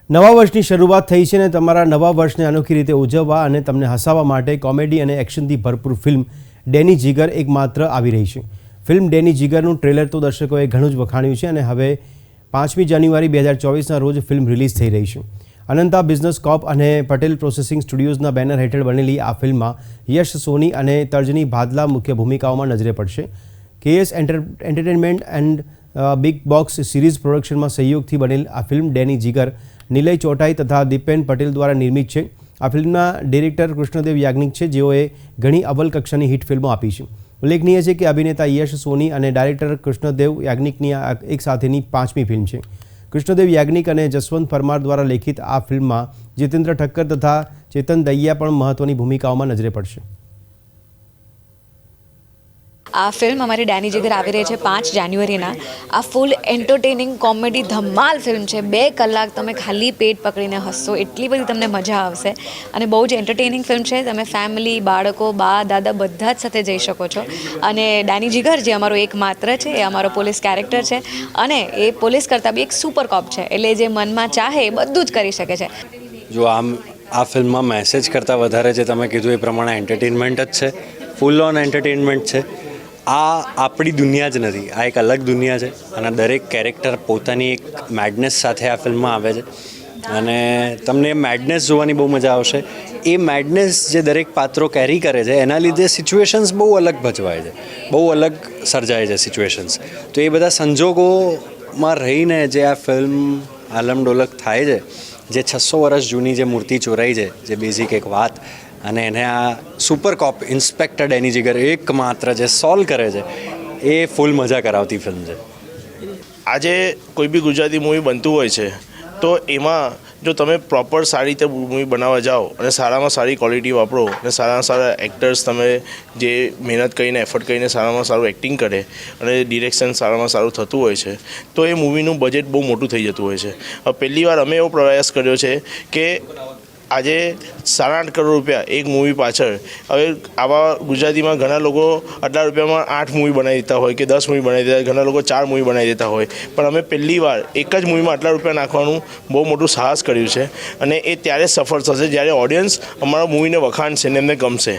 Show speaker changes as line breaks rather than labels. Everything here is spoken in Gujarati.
નવા વર્ષની શરૂઆત થઈ છે અને તમારા નવા વર્ષને અનોખી રીતે ઉજવવા અને તમને હસાવવા માટે કોમેડી અને એક્શનથી ભરપૂર ફિલ્મ ડેની જીગર એકમાત્ર આવી રહી છે. ફિલ્મ ડેની જીગરનું ટ્રેલર તો દર્શકોએ ઘણું જ વખાણ્યું છે અને હવે 5મી જાન્યુઆરી 2024ના રોજ ફિલ્મ રિલીઝ થઈ રહી છે. અનંતા બિઝનેસ કોર્પ અને પટેલ પ્રોસેસિંગ સ્ટુડિયોઝના બેનર હેઠળ બનેલી આ ફિલ્મમાં યશ સોની અને તર્જની ભાદલા મુખ્ય ભૂમિકાઓમાં નજરે પડશે. KS entertainment and big box series પ્રોડક્શનમાં સહયોગથી બનેલ આ ફિલ્મ ડેની જીગર નિલય ચોટાઈ તથા દીપેન પટેલ દ્વારા નિર્મિત છે. આ ફિલ્મના ડિરેક્ટર કૃષ્ણદેવ યાજ્ઞિક છે, જેઓએ ઘણી અવ્વલ કક્ષાની હિટ ફિલ્મો આપી છે. ઉલ્લેખનીય છે કે અભિનેતા યશ સોની અને ડાયરેક્ટર કૃષ્ણદેવ યાજ્ઞિકની આ એક સાથેની 5મી ફિલ્મ છે. કૃષ્ણદેવ યાજ્ઞિક અને જસવંત પરમાર દ્વારા લેખિત આ ફિલ્મમાં જીતેન્દ્ર ઠક્કર તથા ચેતન દહિયા પણ મહત્વની ભૂમિકાઓમાં નજરે પડશે.
આ ફિલ્મ અમારી ડેની જીગર આવી રહી છે 5 જાન્યુઆરીના. આ ફૂલ એન્ટરટેનિંગ કોમેડી ધમાલ ફિલ્મ છે. 2 કલાક તમે ખાલી પેટ પકડીને હસશો, એટલી બધી તમને મજા આવશે અને બહુ જ એન્ટરટેનિંગ ફિલ્મ છે. તમે ફેમિલી, બાળકો, બા, દાદા બધા જ સાથે જઈ શકો છો. અને ડેની જીગર જે અમારો એકમાત્ર છે, એ અમારો પોલીસ કેરેક્ટર છે અને એ પોલીસ કરતાં બી એક સુપર કોપ છે, એટલે જે મનમાં ચાહે એ બધું જ કરી શકે છે.
જો આ ફિલ્મમાં મેસેજ કરતાં વધારે જે તમે કીધું એ પ્રમાણે એન્ટરટેનમેન્ટ જ છે, ફૂલ ઓન એન્ટરટેનમેન્ટ છે. આ આપણી દુનિયા જ નથી, આ એક અલગ દુનિયા છે અને દરેક કેરેક્ટર પોતાની એક મેડનેસ સાથે આ ફિલ્મમાં આવે છે અને તમને એ મેડનેસ જોવાની બહુ મજા આવશે. એ મેડનેસ જે દરેક પાત્રો કેરી કરે છે એના લીધે સિચ્યુએશન્સ બહુ અલગ ભજવાય છે, બહુ અલગ સર્જાય છે સિચ્યુએશન્સ. તો એ બધા સંજોગોમાં રહીને જે આ ફિલ્મ આલમડોલક થાય છે, જે 600 વર્ષ જૂની જે મૂર્તિ ચોરાઈ છે, જે બેઝિક એક વાત, અને એને આ સુપર કોપ ઇન્સ્પેક્ટર ડેની જીગર એકમાત્ર જે સોલ્વ કરે છે, એ ફૂલ મજા કરાવતી ફિલ્મ છે.
આજે કોઈ બી ગુજરાતી મૂવી બનતું હોય છે તો એમાં જો તમે પ્રોપર સારી રીતે મૂવી બનાવવા જાઓ અને સારામાં સારી ક્વોલિટી વાપરો અને સારામાં સારા એક્ટર્સ તમે જે મહેનત કરીને એફર્ટ કરીને સારામાં સારું એક્ટિંગ કરે અને ડિરેક્શન સારામાં સારું થતું હોય છે તો એ મૂવીનું બજેટ બહુ મોટું થઈ જતું હોય છે. હવે પહેલી વાર અમે એવો પ્રયાસ કર્યો છે કે આજે 8.5 કરોડ રૂપિયા એક મૂવી પાછળ, હવે આવા ગુજરાતીમાં ઘણા લોકો આટલા રૂપિયામાં 8 મૂવી બનાવી દેતા હોય કે 10 મૂવી બનાવી દેતા હોય, ઘણા લોકો 4 મૂવી બનાવી દેતા હોય, પણ અમે પહેલી વાર એક જ મૂવીમાં આટલા રૂપિયા નાખવાનું બહુ મોટું સાહસ કર્યું છે અને એ ત્યારે સફળ થશે જ્યારે ઓડિયન્સ અમારા મૂવીને વખાણશે ને એમને ગમશે.